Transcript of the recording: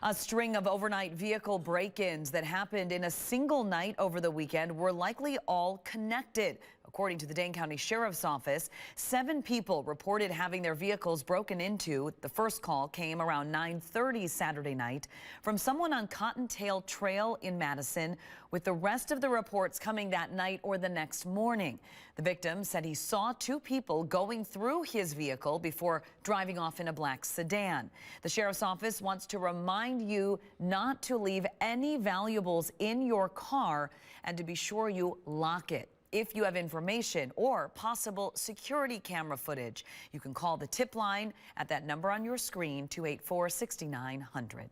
A string of overnight vehicle break-ins that happened in a single night over the weekend were likely all connected. According to the Dane County Sheriff's Office, 7 people reported having their vehicles broken into. The first call came around 9:30 Saturday night from someone on Cottontail Trail in Madison, with the rest of the reports coming that night or the next morning. The victim said he saw 2 people going through his vehicle before driving off in a black sedan. The Sheriff's Office wants to remind you not to leave any valuables in your car and to be sure you lock it. If you have information or possible security camera footage, you can call the tip line at that number on your screen, 284-6900.